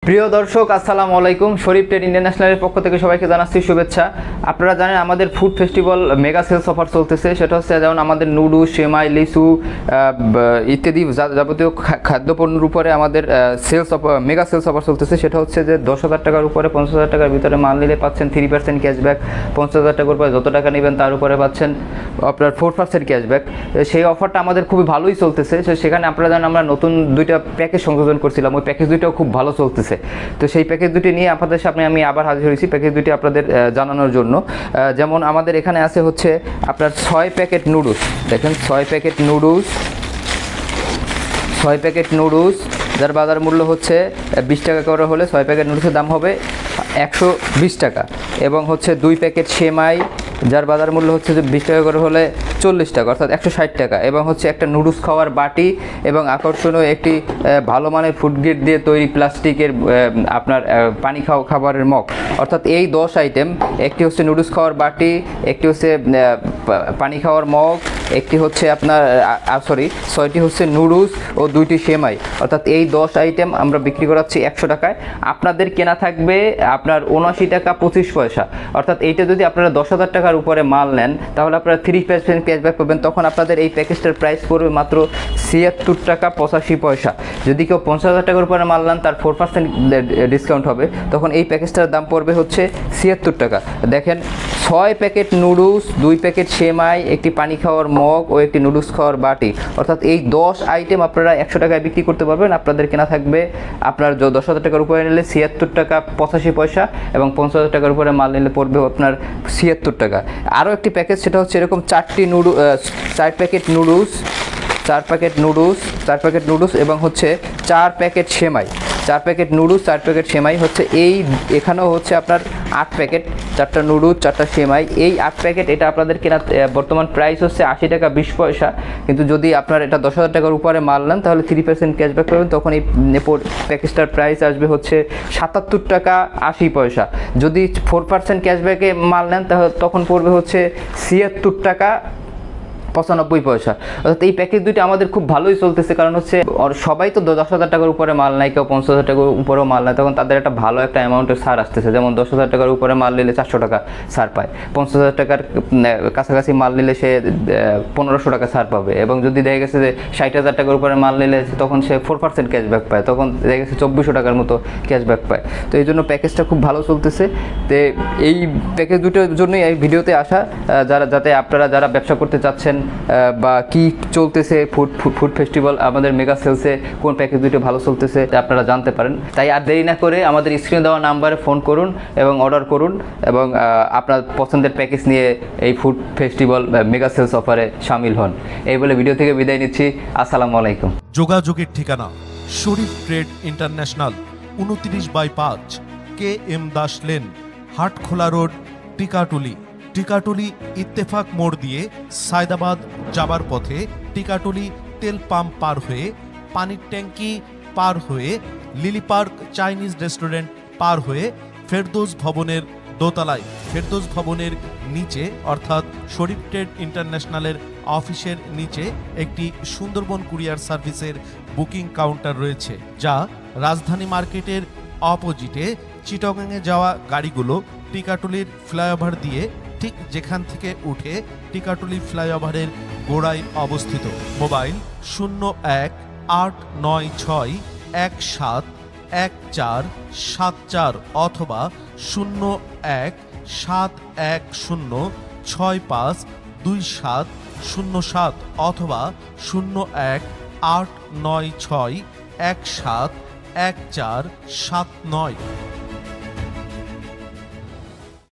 প্রিয় দর্শক আসসালামু আলাইকুম। শরীফ ট্রেড ইন্টারন্যাশনালের পক্ষ থেকে সবাইকে জানাচ্ছি শুভেচ্ছা। আপনারা জানেন আমাদের food festival mega sales offer চলতেছে। সেটা হচ্ছে যেমন আমাদের নুডলস, সেমাই, লিচু ইত্যাদি যাবতীয় খাদ্যপণ্যের উপরে আমাদের মেগা সেলস অফার চলতেছে। সেটা হচ্ছে যে 10,000 টাকার উপরে 50,000 টাকার ভিতরে মাল নিলে পাচ্ছেন 3% ক্যাশব্যাক। 50,000 টাকার উপরে যত টাকা নেবেন তার উপরে পাচ্ছেন আপনার 4% ক্যাশব্যাক। সেই অফারটা আমাদের খুবই ভালোই চলতেছে। সেখানে আপনারা জানেন আমরা নতুন দুইটা প্যাকেজ সংযোজন করছিলাম, ওই প্যাকেজ দুইটাও খুব ভালো চলতেছে। তো সেই প্যাকেজ দুটি নিয়ে আপনাদের সামনে আমি আবার হাজির হয়েছি প্যাকেজ দুটি আপনাদের জানানোর জন্য। যেমন আমাদের এখানে আছে হচ্ছে আপনার 6 প্যাকেট নুডলস। দেখেন 6 প্যাকেট নুডলস যার বাজার মূল্য হচ্ছে 20 টাকা করে হলে 6 প্যাকেট নুডলসের দাম হবে 120 টাকা। এবং হচ্ছে 2 প্যাকেট সেমাই যার বাজার মূল্য হচ্ছে যে 20 টাকা করে হলে 40 টাকা, অর্থাৎ 160 টাকা। এবং হচ্ছে একটা নুডলস খাওয়ার বাটি এবং আকর্ষণীয় একটি ভালো মানের ফুড গ্রেড দিয়ে তৈরি প্লাস্টিকের আপনার পানি খাবারের মগ, অর্থাৎ এই 10 আইটেম, একটি হচ্ছে নুডলস খাওয়ার বাটি, একটি হচ্ছে পানি খাওয়ার মগ, একটি হচ্ছে আপনার 6টি হচ্ছে নুডলস ও 2টি সেমাই, অর্থাৎ এই 10 আইটেম আমরা বিক্রি করাচ্ছি 100 টাকায়। আপনাদের কেনা থাকবে আপনার 79 টাকা 25 পয়সা, অর্থাৎ এইটা যদি আপনারা 10,000 টাকার উপরে মাল নেন তাহলে আপনারা 3% ক্যাশব্যাক পাবেন। তখন আপনাদের এই প্যাকেজটার প্রাইস পড়বে মাত্র 76 টাকা 85 পয়সা। যদি কেউ 50,000 টাকার উপরে মাল নেন তার 4% ডিসকাউন্ট হবে, তখন এই প্যাকেজটার দাম পড়বে হচ্ছে 76 টাকা। দেখেন 6 প্যাকেট নুডলস, 2 প্যাকেট সেমাই, একটি পানি খাওয়ার মগ ও একটি নুডলস খাওয়ার বাটি, অর্থাৎ এই 10 আইটেম আপনারা 100 টাকায় বিক্রি করতে পারবেন। আপনাদের কেনা থাকবে আপনার 10,000 টাকার উপরে নিলে 76 টাকা 85 পয়সা, এবং 50,000 টাকার উপরে মাল নিলে পড়বে আপনার 76 টাকা। আরও একটি প্যাকেজ, সেটা হচ্ছে এরকম 4 প্যাকেট নুডলস এবং হচ্ছে 4 প্যাকেট সেমাই। 4 প্যাকেট নুডলস, 4 প্যাকেট সেমাই হচ্ছে এখানেও হচ্ছে আপনার 8 প্যাকেট, 4টা নুডলস 4টা সেমাই, এই 8 প্যাকেট। এটা আপনাদের কেনা বর্তমান প্রাইস হচ্ছে 80 টাকা 20 পয়সা, কিন্তু যদি আপনার এটা 10,000 টাকার উপরে মাল নেন তাহলে 3% ক্যাশব্যাক পাবেন। তখন এই প্যাকেজটার প্রাইস আসবে হচ্ছে 77 টাকা 80 পয়সা। যদি 4% ক্যাশব্যাকে মাল নেন তাহলে তখন পড়বে হচ্ছে 76 টাকা 95 পয়সা। অর্থাৎ এই প্যাকেজ দুইটা আমাদের খুব ভালোই চলতেছে, কারণ হচ্ছে সবাই তো 10,000 টাকার উপরে মাল নেয়, কেউ 50,000 টাকার উপরেও মাল নেয়, তখন তাদের একটা ভালো একটা অ্যামাউন্টের ছাড় আসতেছে। যেমন 10,000 টাকার উপরে মাল নিলে 400 টাকা ছাড় পায়, 50,000 টাকার কাছাকাছি মাল নিলে সে 1500 টাকা ছাড় পাবে। এবং যদি দেখা গেছে যে 60,000 টাকার উপরে মাল নিলে তখন সে 4% ক্যাশব্যাক পায়, তখন দেখা গেছে 2400 টাকার মতো ক্যাশব্যাক পায়। তো এই জন্য প্যাকেজটা খুব ভালো চলতেছে। তো এই প্যাকেজ দুটোর জন্যই এই ভিডিওতে আসা, যাতে আপনারা যারা ব্যবসা করতে চাচ্ছেন বা কি চলতেছে ফুড ফেস্টিভ্যাল আমাদের মেগা সেলসে কোন প্যাকেজ দুটো ভালো চলতেছে আপনারা জানতে পারেন। তাই আর দেরি না করে আমাদের স্ক্রিনে দেওয়া নাম্বারে ফোন করুন এবং অর্ডার করুন, এবং আপনার পছন্দের প্যাকেজ নিয়ে এই ফুড ফেস্টিভ্যাল মেগা সেলস অফারে শামিল হন। এই বলে ভিডিও থেকে বিদায় নিচ্ছি। আসসালামু আলাইকুম। যোগাযোগের ঠিকানা Sharif trade international, 29/5 KM Das lane, Hatkhola road, Tikatuli Ittefaq মোড় দিয়ে সায়দাবাদ যাবার পথে টিকাটুলি তেল পাম্প পার হয়ে, পানির ট্যাঙ্কি পার হয়ে, লিলি পার্ক চাইনিজ রেস্টুরেন্ট পার হয়ে ফেরদৌস ভবনের দোতলায়, ফেরদৌস ভবনের নিচে অর্থাৎ শরীফ ট্রেড ইন্টারন্যাশনালের অফিসের নিচে একটি সুন্দরবন কুরিয়ার সার্ভিসের বুকিং কাউন্টার রয়েছে, যা রাজধানী মার্কেটের অপোজিটে চিটাগাংয়ে যাওয়া গাড়িগুলো টিকাটুলির ফ্লাইওভার দিয়ে ঠিক যেখান থেকে উঠে টিকাটুলি ফ্লাইওভারের গোড়ায় অবস্থিত। মোবাইল 0189171474 অথবা 017106525707 অথবা 018961711479।